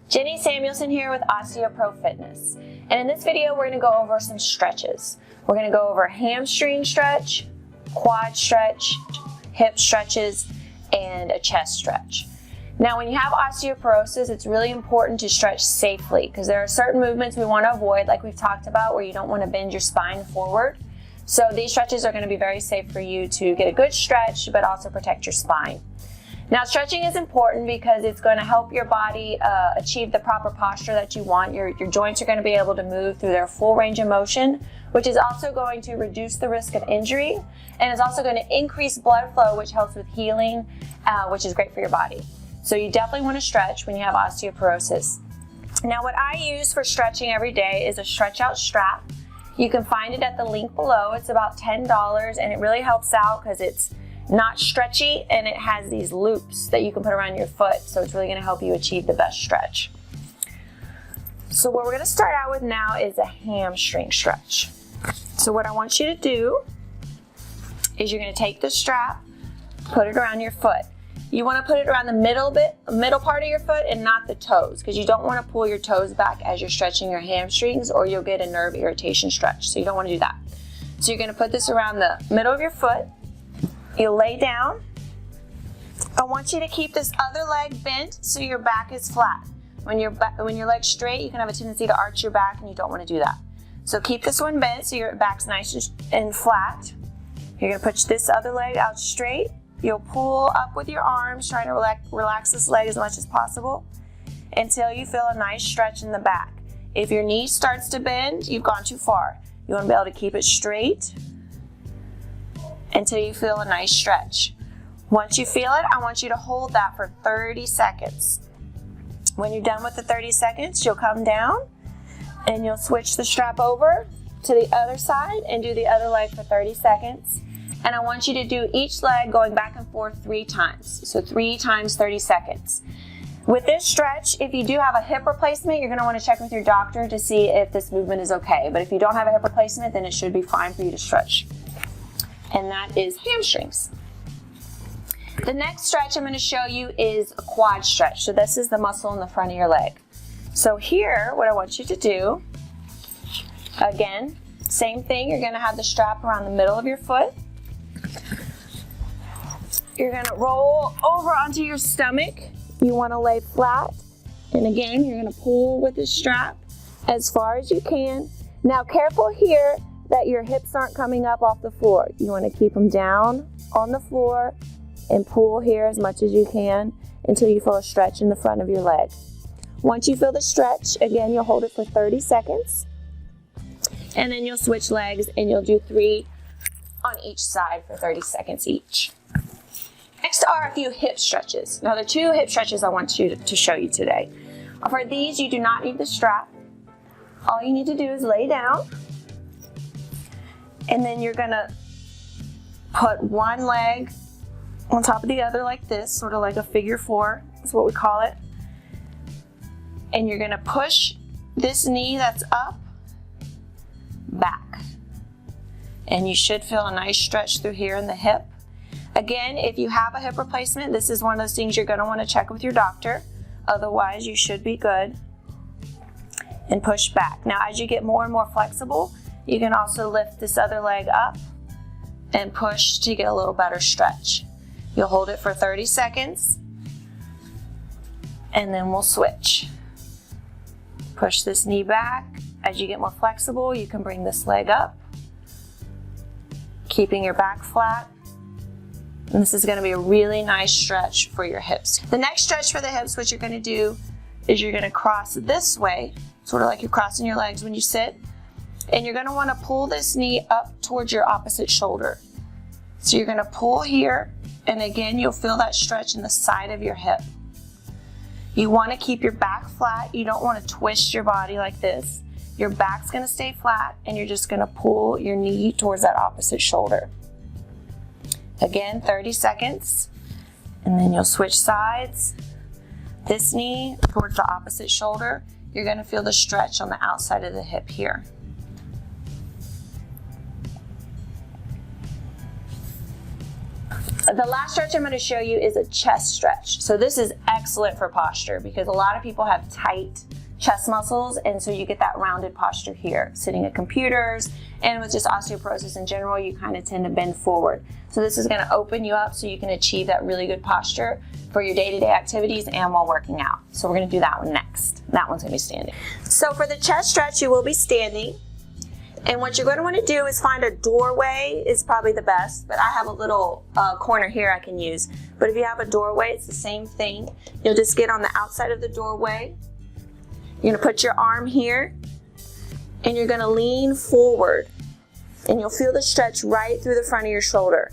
Jenny Samuelson here with Osteoprofitness. And in this video, we're going to go over some stretches. We're going to go over hamstring stretch, quad stretch, hip stretches, and a chest stretch. Now, when you have osteoporosis, it's really important to stretch safely because there are certain movements we want to avoid, like we've talked about, where you don't want to bend your spine forward. So these stretches are going to be very safe for you to get a good stretch, but also protect your spine. Now, stretching is important because it's going to help your body achieve the proper posture that you want. Your joints are going to be able to move through their full range of motion, which is also going to reduce the risk of injury, and is also going to increase blood flow, which helps with healing, which is great for your body. So you definitely want to stretch when you have osteoporosis. Now, what I use for stretching every day is a stretch out strap. You can find it at the link below. It's about $10, and it really helps out because it's not stretchy and it has these loops that you can put around your foot, so it's really going to help you achieve the best stretch. So what we're going to start out with now is a hamstring stretch. So what I want you to do is you're going to take the strap, put it around your foot. You want to put it around the middle part of your foot and not the toes, because you don't want to pull your toes back as you're stretching your hamstrings or you'll get a nerve irritation stretch. So you don't want to do that. So you're going to put this around the middle of your foot. You'll lay down. I want you to keep this other leg bent so your back is flat. When your leg's straight, you can have a tendency to arch your back, and you don't want to do that. So keep this one bent so your back's nice and flat. You're going to push this other leg out straight. You'll pull up with your arms, trying to relax this leg as much as possible until you feel a nice stretch in the back. If your knee starts to bend, you've gone too far. You want to be able to keep it straight until you feel a nice stretch. Once you feel it, I want you to hold that for 30 seconds. When you're done with the 30 seconds, you'll come down and you'll switch the strap over to the other side and do the other leg for 30 seconds. And I want you to do each leg going back and forth 3 times. So 3 times 30 seconds. With this stretch, if you do have a hip replacement, you're going to want to check with your doctor to see if this movement is okay. But if you don't have a hip replacement, then it should be fine for you to stretch. And that is hamstrings. The next stretch I'm going to show you is a quad stretch. So this is the muscle in the front of your leg. So here, what I want you to do, again, same thing. You're going to have the strap around the middle of your foot. You're going to roll over onto your stomach. You want to lay flat. And again, you're going to pull with the strap as far as you can. Now, careful here that your hips aren't coming up off the floor. You want to keep them down on the floor and pull here as much as you can until you feel a stretch in the front of your leg. Once you feel the stretch, again, you'll hold it for 30 seconds. And then you'll switch legs and you'll do 3 on each side for 30 seconds each. Next are a few hip stretches. Now, there are 2 hip stretches I want you to show you today. For these, you do not need the strap. All you need to do is lay down. And then you're going to put one leg on top of the other like this, sort of like a figure 4 is what we call it. And you're going to push this knee that's up back. And you should feel a nice stretch through here in the hip. Again, if you have a hip replacement, this is one of those things you're going to want to check with your doctor. Otherwise, you should be good. And push back. Now, as you get more and more flexible, you can also lift this other leg up and push to get a little better stretch. You'll hold it for 30 seconds, and then we'll switch. Push this knee back. As you get more flexible, you can bring this leg up, keeping your back flat. And this is going to be a really nice stretch for your hips. The next stretch for the hips, what you're going to do is you're going to cross this way, sort of like you're crossing your legs when you sit. And you're going to want to pull this knee up towards your opposite shoulder. So you're going to pull here, and again, you'll feel that stretch in the side of your hip. You want to keep your back flat. You don't want to twist your body like this. Your back's going to stay flat, and you're just going to pull your knee towards that opposite shoulder. Again, 30 seconds, and then you'll switch sides. This knee towards the opposite shoulder. You're going to feel the stretch on the outside of the hip here. The last stretch I'm going to show you is a chest stretch. So this is excellent for posture because a lot of people have tight chest muscles, and so you get that rounded posture here. Sitting at computers, and with just osteoporosis in general, you kind of tend to bend forward. So this is going to open you up so you can achieve that really good posture for your day-to-day activities and while working out. So we're going to do that one next. That one's going to be standing. So for the chest stretch, you will be standing. And what you're going to want to do is find a doorway is probably the best, but I have a little corner here I can use. But if you have a doorway, it's the same thing. You'll just get on the outside of the doorway. You're going to put your arm here, and you're going to lean forward. And you'll feel the stretch right through the front of your shoulder.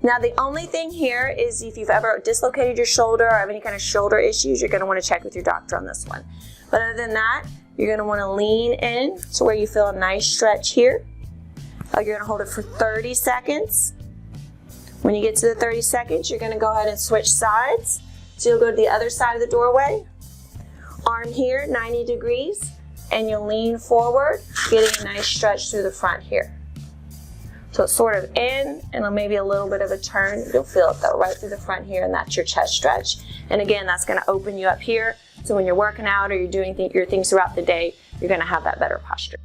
Now the only thing here is if you've ever dislocated your shoulder or have any kind of shoulder issues, you're going to want to check with your doctor on this one. But other than that, you're going to want to lean in to where you feel a nice stretch here. You're going to hold it for 30 seconds. When you get to the 30 seconds, you're going to go ahead and switch sides. So you'll go to the other side of the doorway. Arm here, 90 degrees, and you'll lean forward, getting a nice stretch through the front here. So it's sort of in and maybe a little bit of a turn. You'll feel it though, right through the front here, and that's your chest stretch. And again, that's going to open you up here. So when you're working out or you're doing your things throughout the day, you're going to have that better posture.